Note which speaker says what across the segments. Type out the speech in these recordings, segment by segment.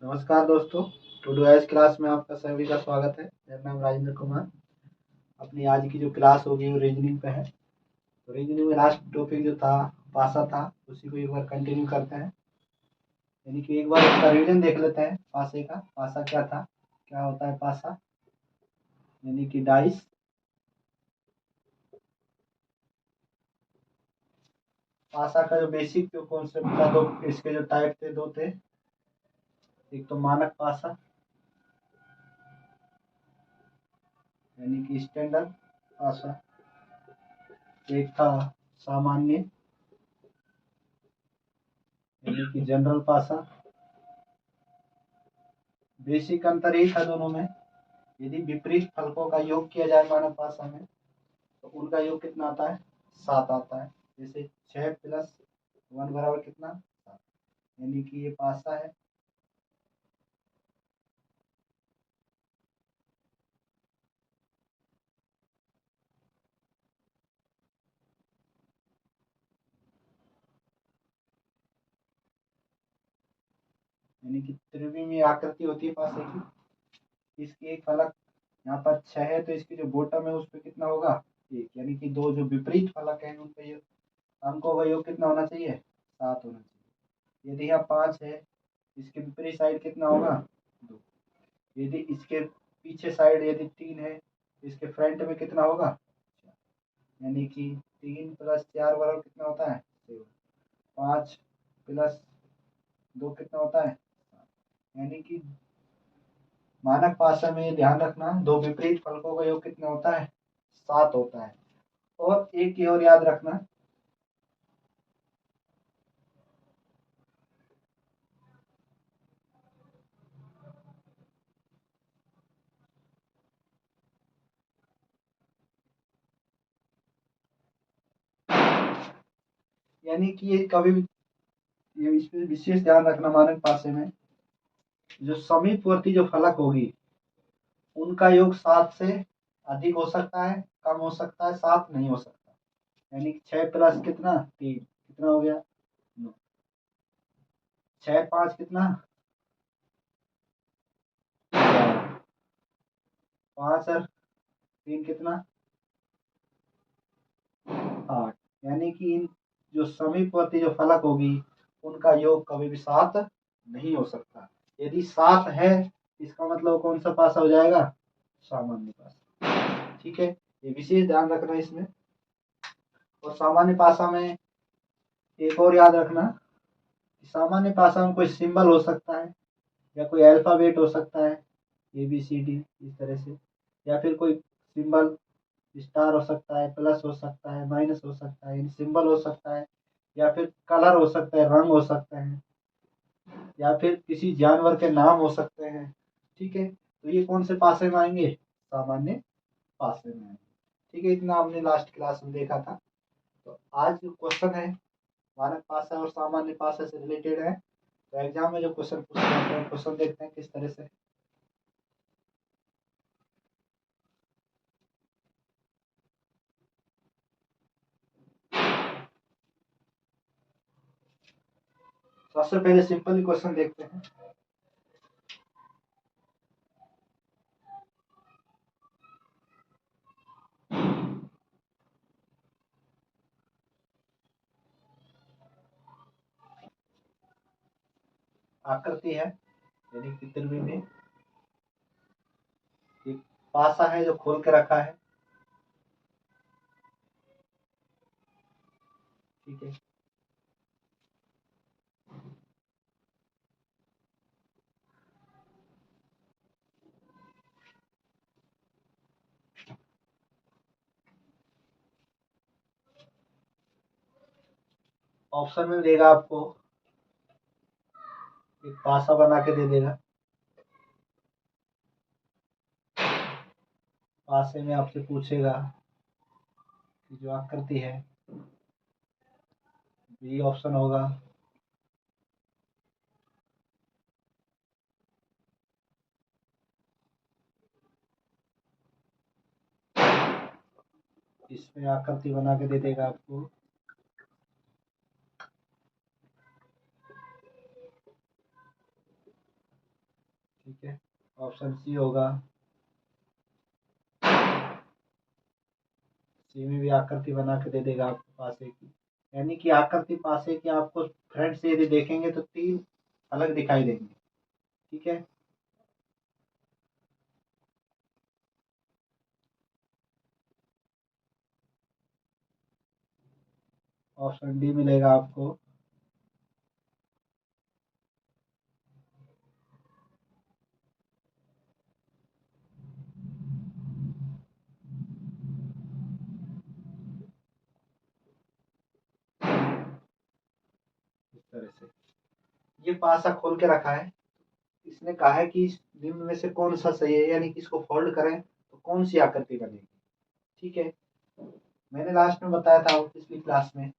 Speaker 1: नमस्कार दोस्तों। Today as class में आपका सभी का स्वागत है। मेरा नाम राजेंद्र कुमार। अपनी आज की जो क्लास होगी वो रीजनिंग पे है। तो रीजनिंग में लास्ट टॉपिक जो था पासा था, उसी को एक बार कंटिन्यू करते हैं। यानी कि एक बार उसका रीजन देख लेते हैं पासे का। पासा क्या था, क्या होता है पासा, यानी कि डाइस। पासा का जो बेसिक जो कॉन्सेप्ट था, दो इसके जो टाइप थे, दो थे। एक तो मानक पासा यानी कि स्टैंडर्ड पासा, एक था सामान्य यानी कि जनरल पासा। बेसिक अंतर यही था दोनों में। यदि विपरीत फलकों का योग किया जाए मानव भाषा में, तो उनका योग कितना आता है, 7 आता है। जैसे 6 प्लस 1 बराबर कितना, 7। यानी कि ये पासा है। यानी कि त्रिविमीय आकृति होती है पासे की। इसकी एक फलक यहाँ पर 6 है, तो इसकी जो बॉटम है उस पर कितना होगा, 1। यानी कि दो जो विपरीत फलक है उन पे अंकों का योग कितना होना चाहिए, 7 होना चाहिए। यदि यहाँ 5 है, इसके विपरीत साइड कितना होगा, 2। यदि इसके पीछे साइड यदि 3 है, इसके फ्रंट में कितना होगा, यानी कि 3 प्लस 4 बराबर कितना होता है, 7। 5 प्लस 2 कितना होता है, 7। यानी कि मानक भाषा में ध्यान रखना, दो विपरीत फलकों का योग कितना होता है, 7 होता है। और एक की और याद रखना, यानी कि ये कभी भी, ये इसमें विशेष ध्यान रखना, मानक भाषा में जो समीपवर्ती जो फलक होगी उनका योग 7 से अधिक हो सकता है, कम हो सकता है, 7 नहीं हो सकता। यानी कि 6 प्लस कितना, 3, कितना हो गया, 9। 6 5 कितना, 5 और 3 कितना, 8। यानी कि इन जो समीपवर्ती जो फलक होगी उनका योग कभी भी 7 नहीं हो सकता। यदि 7 है, इसका मतलब कौन सा पासा हो जाएगा, सामान्य पासा। ठीक है, ये विशेष ध्यान रखना इसमें। और सामान्य पासा में एक और याद रखना, सामान्य भाषा में कोई सिंबल हो सकता है या कोई अल्फाबेट हो सकता है, ABCD इस तरह से, या फिर कोई सिंबल स्टार हो सकता है, प्लस हो सकता है, माइनस हो सकता है, सिंबल हो सकता है, या फिर कलर हो सकता है, रंग हो सकते हैं, या फिर किसी जानवर के नाम हो सकते हैं। ठीक है, तो ये कौन से पासे में आएंगे, सामान्य पासे में आएंगे। ठीक है, इतना हमने लास्ट क्लास में देखा था। तो आज जो क्वेश्चन है मानक पासा और सामान्य पासा से रिलेटेड है। तो एग्जाम में जो क्वेश्चन पूछे जाते हैं, क्वेश्चन देखते हैं किस तरह से। सबसे पहले सिंपल ही क्वेश्चन देखते हैं। आकृति है यानी कि त्रिभुज में एक पासा है जो खोल के रखा है। ठीक है, ऑप्शन में देगा आपको, एक पासा बना के दे देगा। पासे में आपसे पूछेगा कि जो आकृति है, बी ऑप्शन होगा। इसमें आकृति बना के दे देगा आपको। ठीक है, ऑप्शन सी होगा। सी में भी आकृति बना के दे देगा आपको पासे की, यानी कि आकृति पासे की आपको फ्रंट से यदि देखेंगे तो 3 अलग दिखाई देंगे। ठीक है, ऑप्शन डी मिलेगा आपको। इस तरह से ये पासा खोल के रखा है, इसने कहा है कि इस निम्न में से कौन सा सही है, यानी कि इसको फोल्ड करें तो कौन सी आकृति बनेगी। ठीक है, मैंने लास्ट में बताया था पिछली क्लास में,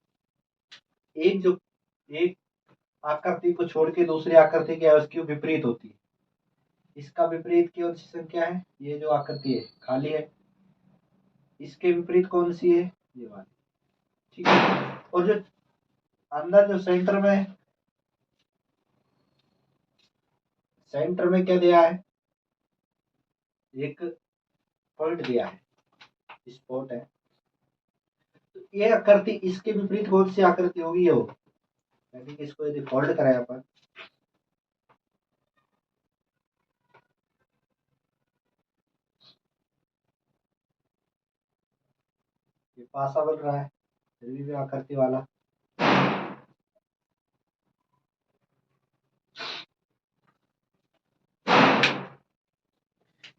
Speaker 1: एक आकृति को छोड़ के दूसरी आकृति क्या है, उसकी विपरीत होती है। इसका विपरीत की ओर संख्या है, ये जो आकृति है खाली है, इसके विपरीत कौन सी है, ये वाली। ठीक है, और जो अंदर जो सेंटर में क्या दिया है, एक पॉइंट दिया है, स्पॉट है। तो ये आकृति इसके विपरीत कौन सी आकृति होगी, ये होगी, यानी कि इसको यदि फोल्ड करें अपन, ये पासा बन रहा है फिर भी आकृति वाला।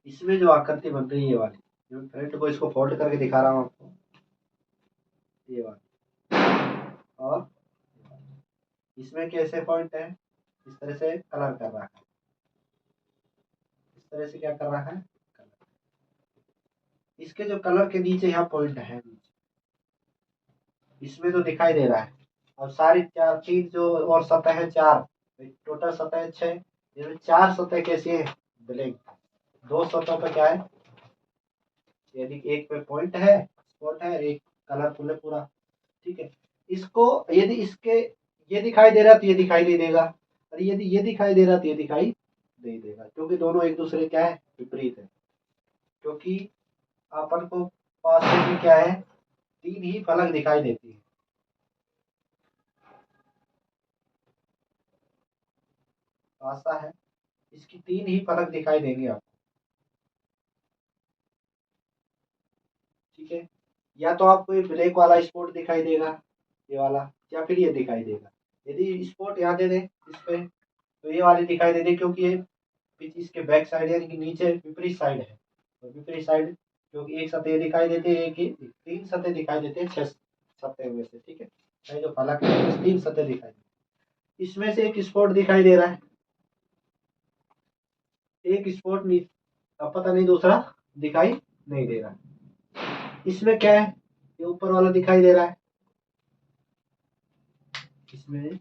Speaker 1: इसमें जो आकृति बन रही है ये वाली, जो फ्रंट को इसको फोल्ड करके दिखा रहा हूँ आपको, ये वाली, और इसमें कैसे पॉइंट है, इस तरह से कलर कर रहा है, इस तरह से क्या कर रहा है, कलर। इसके जो कलर के नीचे यहाँ पॉइंट है, इसमें तो दिखाई दे रहा है। और सारी 4 जो और सतह है 4, टोटल सतह 6, इसमें 4 सतह कैसी है, ब्लैक। 2 सतह पे क्या है, यानी एक पे पॉइंट है, स्पॉट है, एक कलरफुल है पूरा। ठीक है, इसको यदि इसके ये दिखाई दे रहा तो ये दिखाई नहीं देगा, और यदि ये दिखाई दे रहा तो ये दिखाई नहीं देगा, क्योंकि दोनों एक दूसरे क्या है, विपरीत है। क्योंकि अपन को पास में क्या है, 3 ही फलक दिखाई देती है। पासा है, इसकी 3 ही फलक दिखाई देंगे आपको। ठीक है, या तो आपको ये ब्लैक वाला स्पॉट दिखाई देगा, ये वाला, या फिर ये दिखाई देगा। यदि स्पॉट यहाँ दे दे इस पे, तो ये वाली दिखाई दे दे, क्योंकि ये पिच इसके बैक साइड यानी कि नीचे विपरीत साइड है। और विपरीत साइड क्योंकि एक सतह दिखाई देते हैं, एक ही 3 सतह दिखाई देते हैं 6 सतह में से। ठीक है, ये जो फलक है 3 सतह दिखाई देती, इसमें से एक स्पॉट दिखाई दे रहा है, एक स्पॉट नहीं, अब पता नहीं दूसरा दिखाई नहीं दे रहा। इसमें क्या है, ये ऊपर वाला दिखाई दे रहा है, इसमें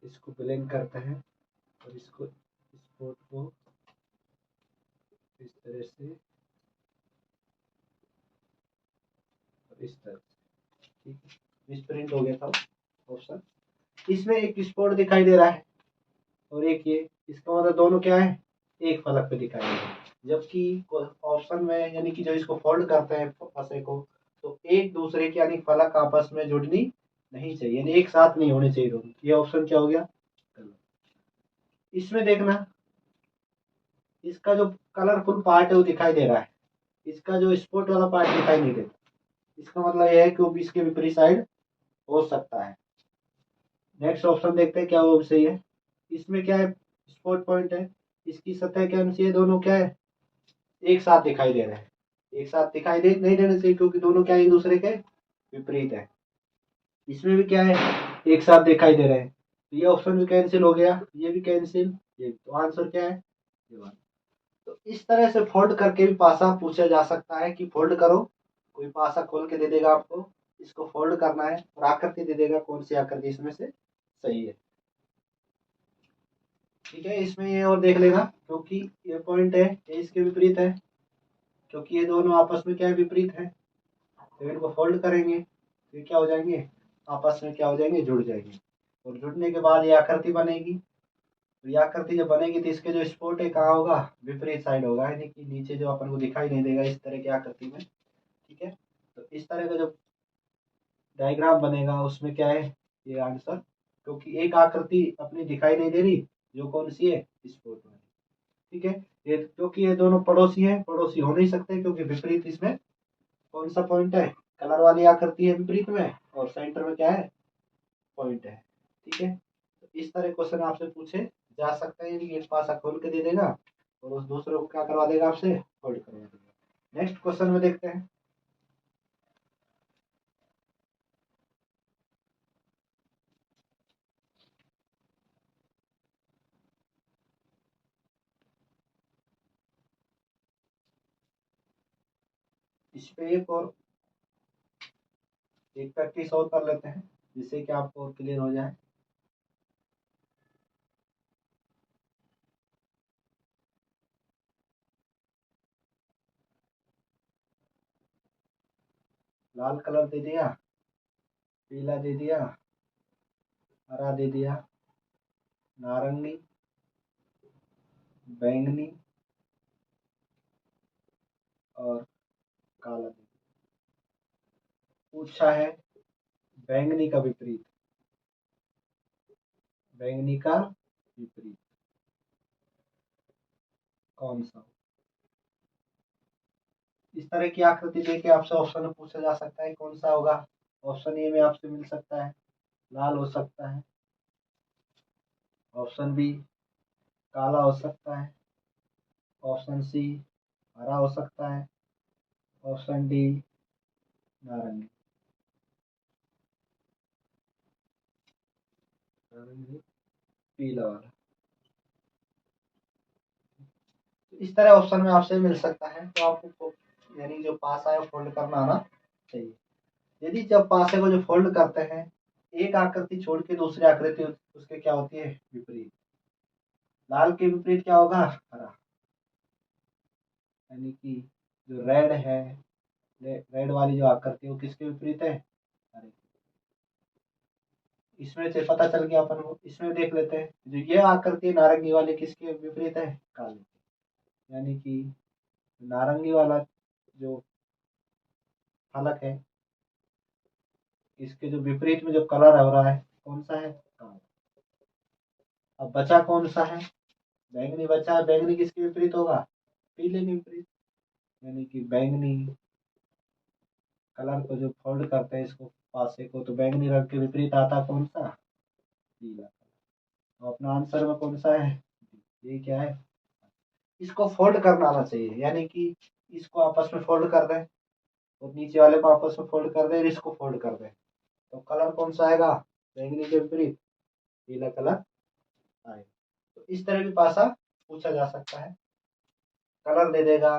Speaker 1: इसको ब्लैंक करते हैं और इसको स्पॉट को इस तरह से और इस तरह से। ठीक है, मिसप्रिंट हो गया था ऑप्शन। इसमें एक स्पॉट दिखाई दे रहा है और एक ये, इसका मतलब दोनों क्या है, एक फलक पे दिखाई दे रहा है। जबकि ऑप्शन में यानी कि जो इसको फोल्ड करते हैं फसे को, तो एक दूसरे के यानी फलक आपस में जुड़नी नहीं चाहिए, यानी एक साथ नहीं होने चाहिए दोनों। ये ऑप्शन क्या हो गया, इसमें देखना, इसका जो कलरफुल पार्ट है वो दिखाई दे रहा है, इसका जो स्पॉट वाला पार्ट दिखाई नहीं देता। इसका मतलब यह है कि वो इसके विपरीत साइड हो सकता है। नेक्स्ट ऑप्शन देखते हैं क्या वो सही है। इसमें क्या है, स्पॉट पॉइंट है, इसकी सतह क्या होनी चाहिए, दोनों क्या है, एक साथ दिखाई दे रहे हैं। एक साथ दिखाई दे नहीं देने चाहिए, क्योंकि दोनों क्या है, एक दूसरे के विपरीत है। इसमें भी क्या है, एक साथ दिखाई दे रहे हैं, तो ये ऑप्शन भी कैंसिल हो गया, ये भी कैंसिल, ये तो आंसर क्या है, ये वाला। तो इस तरह से फोल्ड करके भी पासा पूछा जा सकता है कि फोल्ड करो, कोई पासा खोल के दे देगा आपको, इसको फोल्ड करना है और आकृति दे देगा, कौन सी आकृति इसमें से सही है। ठीक है, इसमें ये और देख लेना, क्योंकि ये पॉइंट है, ये इसके विपरीत है, क्योंकि ये दोनों आपस में क्या है, विपरीत है। तो इनको फोल्ड करेंगे तो ये क्या हो जाएंगे, आपस में क्या हो जाएंगे, जुड़ जाएंगे। और जुड़ने के बाद ये आकृति बनेगी। तो ये आकृति जब बनेगी तो इसके जो स्पॉट है कहाँ होगा, विपरीत साइड होगा, यानी कि नीचे जो अपन को दिखाई नहीं देगा इस तरह की आकृति में। ठीक है, तो इस तरह का जो डायग्राम बनेगा उसमें क्या है ये आंसर, क्योंकि एक आकृति अपनी दिखाई नहीं दे रही, जो कौन सी है, स्पॉट वाली। ठीक है, ये क्योंकि ये दोनों पड़ोसी हैं, पड़ोसी हो नहीं सकते क्योंकि विपरीत इसमें कौन सा पॉइंट है, कलर वाली आकृति है विपरीत में, और सेंटर में क्या है, पॉइंट है। ठीक है, तो इस तरह क्वेश्चन आपसे पूछे जा सकते हैं, एक पासा खोल के दे देगा और उस दूसरे को क्या करवा देगा, आपसे फोल्ड करवा देगा। नेक्स्ट क्वेश्चन में देखते हैं। इस पे एक और एक प्रैक्टिस और कर लेते हैं जिससे कि आपको और क्लियर हो जाए। लाल कलर दे दिया, पीला दे दिया, हरा दे दिया, नारंगी, बैंगनी और काला दे दिया। पूछा है बैंगनी का विपरीत, बैंगनी का विपरीत कौन सा। इस तरह की आकृति देके आपसे ऑप्शन में पूछा जा सकता है कौन सा होगा। ऑप्शन ए में आपसे मिल सकता है लाल हो सकता है, ऑप्शन बी काला हो सकता है, ऑप्शन सी हरा हो सकता है, ऑप्शन डी नारंगी। नारंगी पीला वाला, इस तरह ऑप्शन में आपसे मिल सकता है, तो आपको यानी जो पास आए फोल्ड करना आना चाहिए। यदि जब पासे को जो फोल्ड करते हैं, एक आकृति छोड़ के दूसरी आकृति उसके क्या होती है, विपरीत। लाल के विपरीत क्या होगा, हरा, यानी कि जो रेड है, रेड वाली जो आकृति है वो किसके विपरीत है, हरे। इसमें से पता चल गया अपन को। इसमें देख लेते हैं जो ये आकृति नारंगी वाली किसके विपरीत है, काले, यानी कि नारंगी वाला जो फलक है इसके जो विपरीत में जो कलर हो रहा है कौन सा है, काला। अब बचा कौन सा है, बैंगनी बचा है, बैंगनी किसके विपरीत होगा, पीले के विपरीत, यानी कि बैंगनी कलर को जो फोल्ड करते हैं इसको पासे को, तो बैंगनी रंग के विपरीत आता कौन सा, पीला। तो अपना आंसर में कौन सा है, ये क्या है। इसको फोल्ड करना आना चाहिए, यानी कि इसको आपस में फोल्ड कर दें और नीचे वाले को आपस में फोल्ड कर दें और इसको फोल्ड कर दें, तो कलर कौन सा आएगा, बैंगनी के विपरीत पीला कलर आएगा। तो इस तरह भी पासा पूछा जा सकता है। कलर दे देगा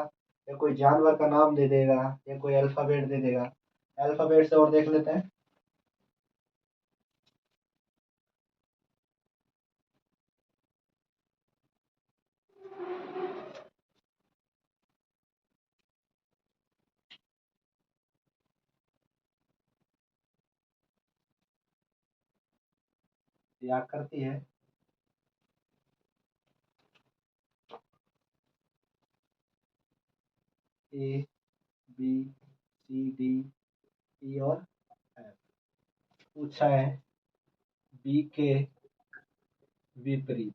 Speaker 1: या कोई जानवर का नाम दे देगा या कोई अल्फाबेट दे देगा। अल्फाबेट से और देख लेते हैं। ये आकृति है, A B C D E और एफ। पूछा है बी के विपरीत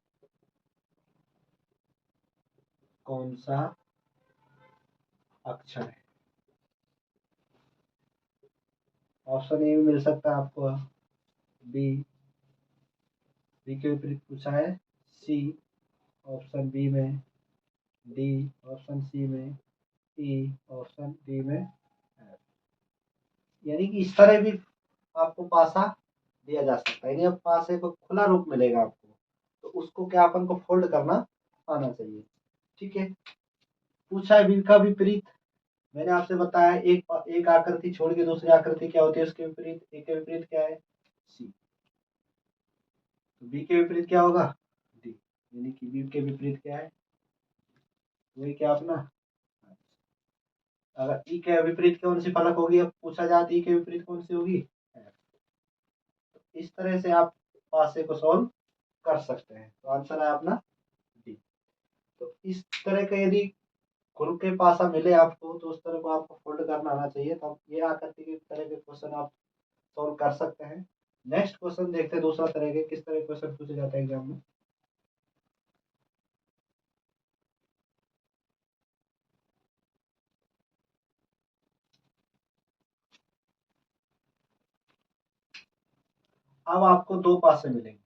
Speaker 1: कौन सा अक्षर है। ऑप्शन ए में मिल सकता है आपको बी, बी के विपरीत पूछा है सी, ऑप्शन बी में डी, ऑप्शन सी में ई, ऑप्शन डी में एफ। यानी कि इस तरह भी आपको पासा दिया जा सकता है, यानी अब पासे को खुला रूप मिलेगा आपको, तो उसको क्या अपन को फोल्ड करना आना चाहिए। ठीक है, पूछा है बी का विपरीत। मैंने आपसे बताया एक आकृति छोड़ के दूसरी आकृति क्या होती है उसके विपरीत, ए के विपरीत क्या है, सी। तो बी के विपरीत क्या होगा, डी, यानी कि बी के विपरीत क्या है, वही क्या अपना। अगर ई के विपरीत कौन सी फलक होगी, अब पूछा जाए ई के विपरीत कौन सी होगी, F। इस तरह से आप पासे को सॉल्व कर सकते हैं। तो आंसर है अपना डी। तो इस तरह का यदि खुल के पासा मिले आपको तो उस तरह को आपको फोल्ड करना आना चाहिए, तो ये आकृति की तरह के क्वेश्चन आप सॉल्व कर सकते हैं। नेक्स्ट क्वेश्चन देखते हैं दूसरा तरह के किस तरह के क्वेश्चन पूछे जाते हैं एग्जाम में। अब आपको दो पासे मिलेंगे,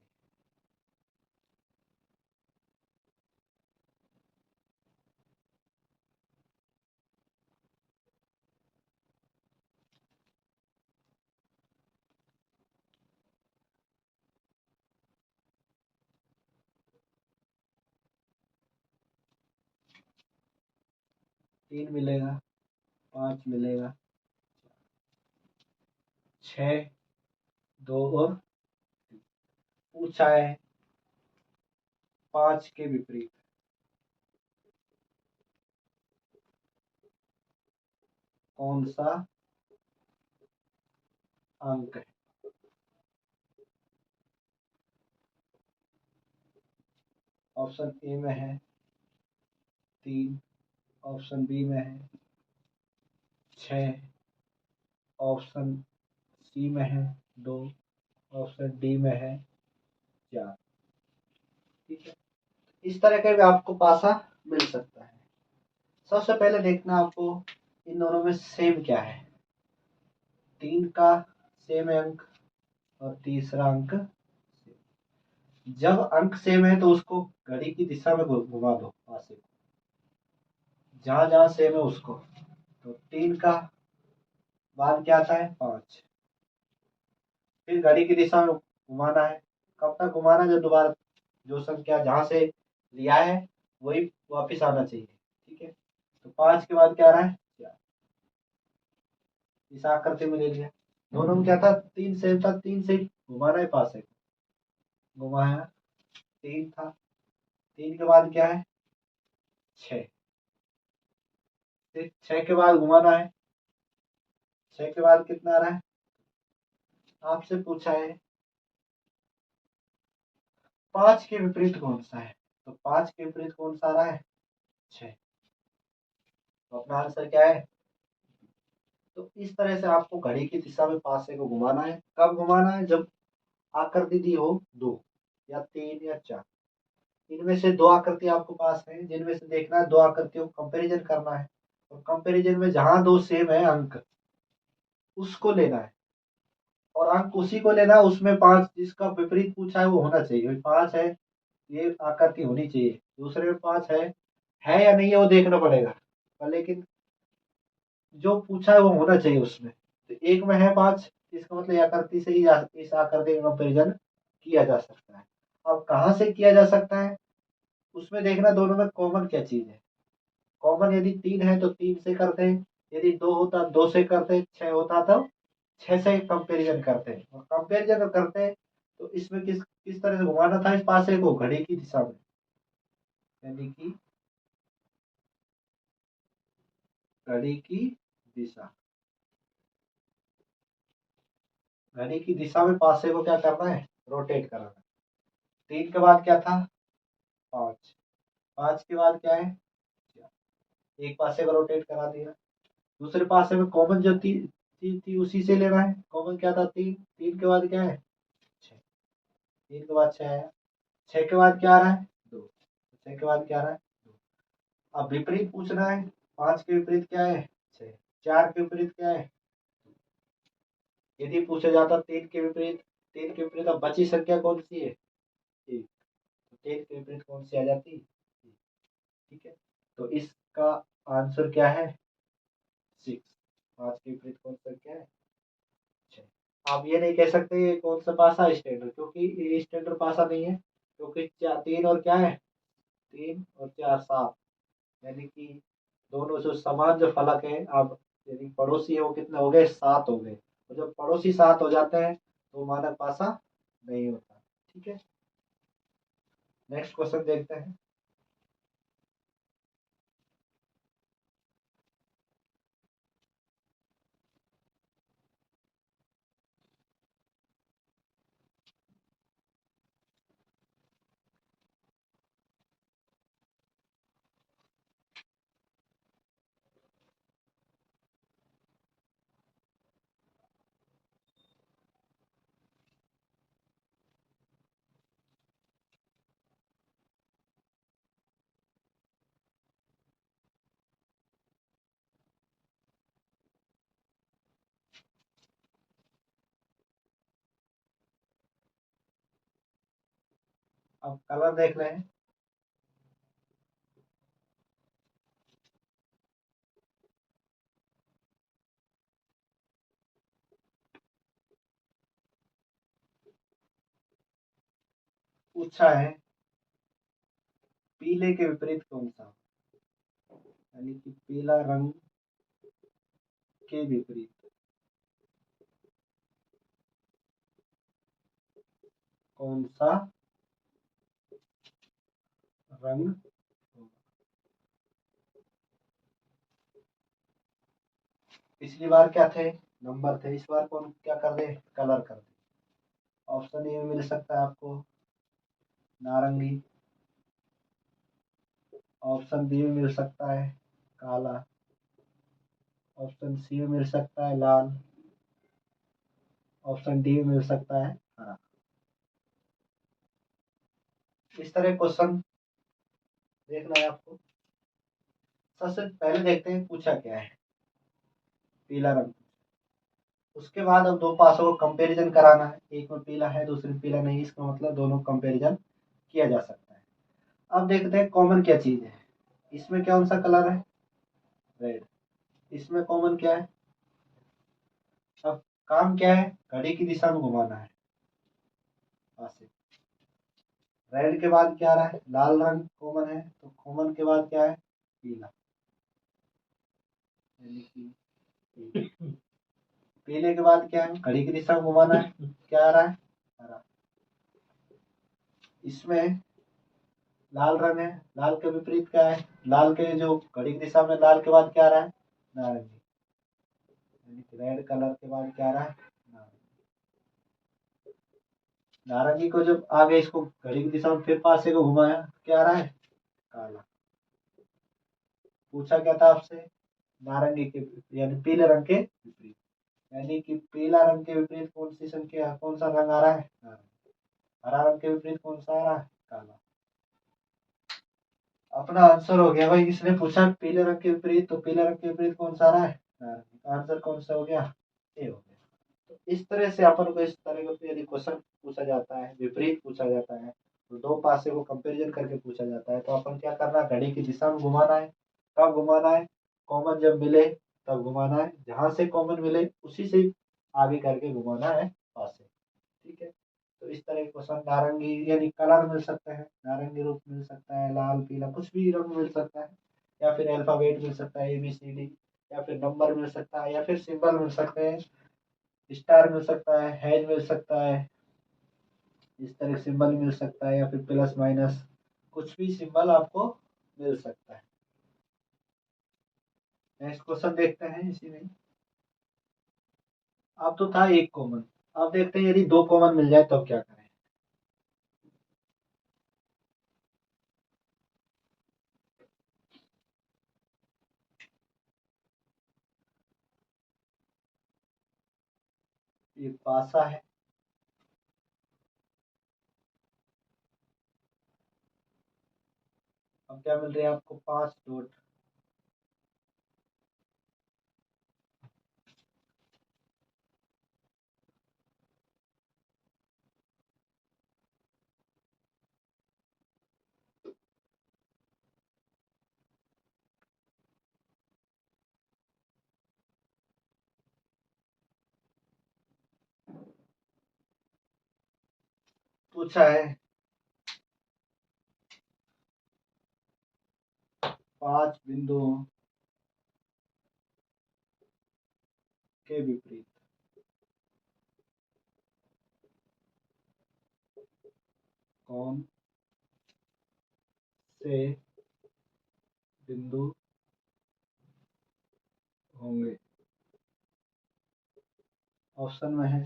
Speaker 1: तीन मिलेगा, पांच मिलेगा, छह, दो और पूछा है पांच के विपरीत कौन सा अंक है। ऑप्शन ए में है तीन, ऑप्शन बी में है छह, ऑप्शन सी में है दो, ऑप्शन डी में है चार। ठीक है, इस तरह का भी आपको पासा मिल सकता है। सबसे पहले देखना आपको इन दोनों में सेम क्या है। तीन का सेम अंक और तीसरा अंक सेम। जब अंक सेम है तो उसको घड़ी की दिशा में घुमा दो पासे को, जहां जहां सेम है उसको। तो तीन का बाद क्या आता है पांच, फिर घड़ी की दिशा में घुमाना है। कब तक घुमाना है, जब दोबारा जो संख्या जहां से लिया है वही वापिस आना चाहिए। ठीक है, तो पांच के बाद क्या आ रहा है चार, इस आकृति में ले लिया। दोनों में क्या था, तीन सेम था, तीन से घुमाना है पासे को, घुमाया तीन था, तीन के बाद क्या है छह, फिर छह के बाद घुमाना है, छह के बाद कितना आ रहा है। आपसे पूछा है पांच के विपरीत कौन सा है, तो पांच के विपरीत कौन सा आ रहा है छह, तो अपना आंसर क्या है। तो इस तरह से आपको घड़ी की दिशा में पासे को घुमाना है। कब घुमाना है, जब आकृति दी हो दो या तीन या चार, इनमें से दो आकृति आपको पास है, जिनमें से देखना है दो आकृतियों को कंपैरिजन करना है, और कंपैरिजन में जहां दो सेम है अंक उसको लेना है, और अंक उसी को लेना है उसमें पांच जिसका विपरीत पूछा है वो होना चाहिए। पांच है ये आकृति होनी चाहिए, दूसरे में पांच है या नहीं है वो देखना पड़ेगा, पर लेकिन जो पूछा है वो होना चाहिए उसमें। तो एक में है पांच, इसका मतलब ये आकृति से ही इस आकृति का कंपेरिजन किया जा सकता है। अब कहाँ से किया जा सकता है, उसमें देखना दोनों में कॉमन क्या चीज है। कॉमन यदि तीन है तो तीन से करते हैं, यदि दो होता दो से करते हैं, छह होता तो छह से कंपेरिजन करते हैं। और कंपेरिजन करते हैं तो इसमें किस किस तरह से घुमाना था इस पासे को घड़ी की दिशा में, यानी कि घड़ी की दिशा, घड़ी की दिशा में पासे को क्या करना है रोटेट कराना है। तीन के बाद क्या था पांच, पांच के बाद क्या है चार, एक पासे को रोटेट करा दिया। दूसरे पासे में कॉमन जो थी उसी से लेना है। कॉमन क्या था तीन, तीन के बाद क्या है छह, तीन के बाद छह आया, छह के बाद क्या आ रहा है दो, छह के बाद क्या आ रहा है दो। अब विपरीत पूछना है, पांच के विपरीत क्या है छह, चार के विपरीत क्या है। यदि पूछा जाता तीन के विपरीत, तीन के विपरीत अब बची संख्या कौन सी है एक, तो तीन के विपरीत कौन सी आ जाती एक। ठीक है, तो इसका आंसर क्या है सिक्स, पांच के विपरीत कौन सा क्या है छह। आप ये नहीं कह सकते ये कौन सा पासा स्टैंडर्ड, क्योंकि ये स्टैंडर्ड पासा नहीं है, क्योंकि तीन और क्या है तीन और चार सात, यानी कि दोनों जो समान जो फलक है, अब यदि पड़ोसी है वो कितने हो गए सात हो गए, और जब पड़ोसी सात हो जाते हैं तो मानक पासा नहीं होता। ठीक है, नेक्स्ट क्वेश्चन देखते हैं। अब कलर देख रहे हैं। पूछा है पीले के विपरीत कौन सा, यानी कि पीला रंग के विपरीत कौन सा रंग होगा। पिछली बार क्या थे, नंबर थे, इस बार कौन क्या कर दे, कलर कर दे। ऑप्शन ए में मिल सकता है आपको नारंगी, ऑप्शन बी में मिल सकता है काला, ऑप्शन सी में मिल सकता है लाल, ऑप्शन डी में मिल सकता है हरा। इस तरह क्वेश्चन देखना है आपको। सबसे पहले देखते हैं पूछा क्या है, पीला रंग। उसके बाद अब दो पासों को कंपैरिजन कराना है, एक में पीला है दूसरे में पीला नहीं, इसका मतलब दोनों कंपैरिजन किया जा सकता है। अब देखते हैं कॉमन क्या चीज है, इसमें कौन सा कलर है, रेड, इसमें कॉमन क्या है। अब काम क्या है, घड़ी की दिशा में घुमाना है पासे। रेड के बाद क्या आ रहा है, लाल रंग कॉमन है, तो कॉमन के बाद क्या है, पीला, यानी कि पीले के बाद क्या है, घड़ी की दिशा में घुमाना है, क्या आ रहा है, हरा। इसमें लाल रंग है, लाल के विपरीत क्या है, लाल के जो घड़ी की दिशा में लाल के बाद क्या आ रहा है, नारंगी, यानी कि रेड कलर के बाद क्या आ रहा है, नारंगी। नारंगी को जब आगे इसको घड़ी की दिशा में फिर पासे को घुमाया, क्या आ रहा है, काला। पूछा क्या था आपसे, नारंगी के यानी पीले रंग के विपरीत, यानी कि पीला रंग के विपरीत कौन सी संख्या, कौन सा रंग आ रहा है, नारंगी। हरा रंग के विपरीत कौन सा आ रहा है, काला। अपना आंसर हो गया भाई, इसने पूछा पीले रंग के विपरीत, तो पीले रंग के विपरीत कौन सा आ रहा है, नारंगी। आंसर कौन सा हो गया, ए हो गया। तो इस तरह से अपन को, इस तरह का यदि क्वेश्चन पूछा जाता है, विपरीत पूछा जाता है, तो दो पासे को कंपेरिजन करके पूछा जाता है, तो अपन क्या करना है, घड़ी की दिशा में घुमाना है। कब घुमाना है, कॉमन जब मिले तब घुमाना है, जहां से कॉमन मिले उसी से आगे करके घुमाना है पासे। ठीक है, तो इस तरह के क्वेश्चन नारंगी यानी कलर मिल सकते हैं, नारंगी रूप मिल सकता है, लाल पीला कुछ भी रंग मिल सकता है, या फिर अल्फाबेट मिल सकता है ABCD, या फिर नंबर मिल सकता है, या फिर सिंबल मिल सकते हैं, स्टार मिल सकता है, हैज मिल सकता है, इस तरह सिंबल मिल सकता है, या फिर प्लस माइनस, कुछ भी सिंबल आपको मिल सकता है। नेक्स्ट क्वेश्चन देखते हैं इसी में। अब तो था एक कॉमन, अब देखते हैं यदि दो कॉमन मिल जाए तब क्या करें। ये पासा है, अब क्या मिल रहा है आपको, 5 डॉट। पूछा है 5 बिंदुओं के विपरीत कौन से बिंदु होंगे। ऑप्शन में है,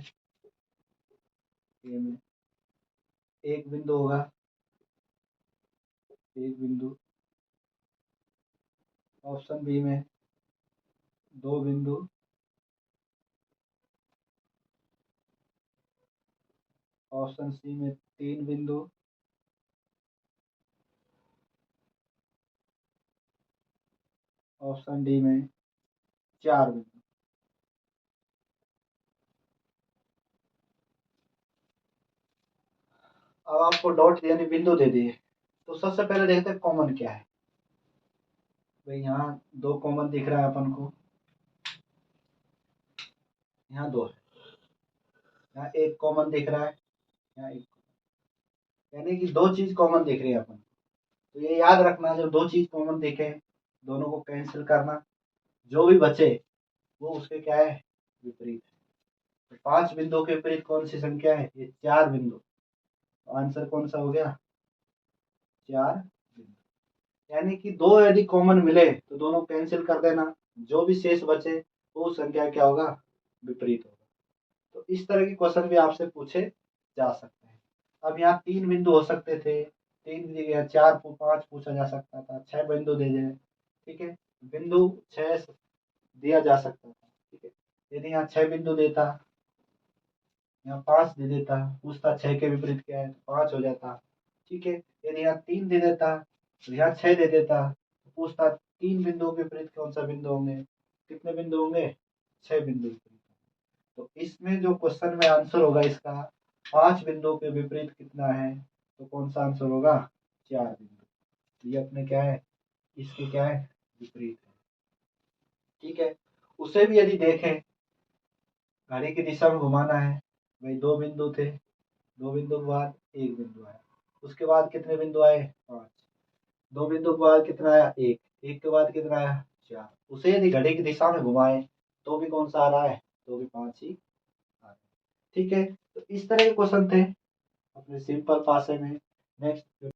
Speaker 1: ए में एक बिंदु होगा, एक बिंदु, ऑप्शन बी में 2 बिंदु, ऑप्शन सी में 3 बिंदु, ऑप्शन डी में 4 बिंदु। अब आपको डॉट यानी बिंदु दे दिए, तो सबसे पहले देखते हैं कॉमन क्या है। भाई यहाँ 2 कॉमन दिख रहा है अपन को, यहाँ 2 है, यहाँ 1 कॉमन दिख रहा है, यहाँ 1, यानी कि 2 चीज कॉमन दिख रही है अपन। तो ये याद रखना, जब 2 चीज कॉमन दिखे दोनों को कैंसिल करना, जो भी बचे वो उसके क्या है, विपरीत है। तो 5 बिंदुओं के विपरीत कौन सी संख्या है, ये 4 बिंदु। तो आंसर कौन सा हो गया, 4 बिंदु। यानी कि 2 यदि कॉमन मिले तो दोनों कैंसिल कर देना, जो भी शेष बचे वो संख्या क्या होगा, विपरीत होगा। तो इस तरह के क्वेश्चन भी आपसे पूछे जा सकते हैं। अब यहाँ 3 बिंदु हो सकते थे, 3 की जगह 4 5 पूछा जा सकता था, 6 बिंदु दे दें, ठीक है, बिंदु 6 दिया जा सकता था, ठीक है। यदि यहाँ 6 बिंदु देता, यहाँ 5 दे देता, पूछता 6 के विपरीत क्या है, 5 हो जाता, ठीक है। यदि यहाँ 3 दे देता, तो यहाँ 6 दे देता, तो पूछता 3 बिंदुओं के विपरीत कौन सा बिंदु होंगे, कितने बिंदु होंगे, 6 बिंदु। तो इसमें जो क्वेश्चन में आंसर होगा इसका, 5 बिंदुओं के विपरीत कितना है, तो कौन सा आंसर होगा, 4 बिंदु। तो ये अपने क्या है, इसके क्या है, विपरीत है, ठीक है। उसे भी यदि देखें, घड़ी की दिशा में घुमाना है, भाई 2 बिंदु थे, 2 बिंदु के बाद 1 बिंदु आया, उसके बाद कितने बिंदु आए, 5, 2 बिंदु के बाद कितना आया, 1, 1 के बाद कितना आया, 4। उसे यदि घड़ी की दिशा में घुमाए तो भी कौन सा आ रहा है, तो भी 5 ही आ रहा है, ठीक है। तो इस तरह के क्वेश्चन थे अपने सिंपल पासे में। नेक्स्ट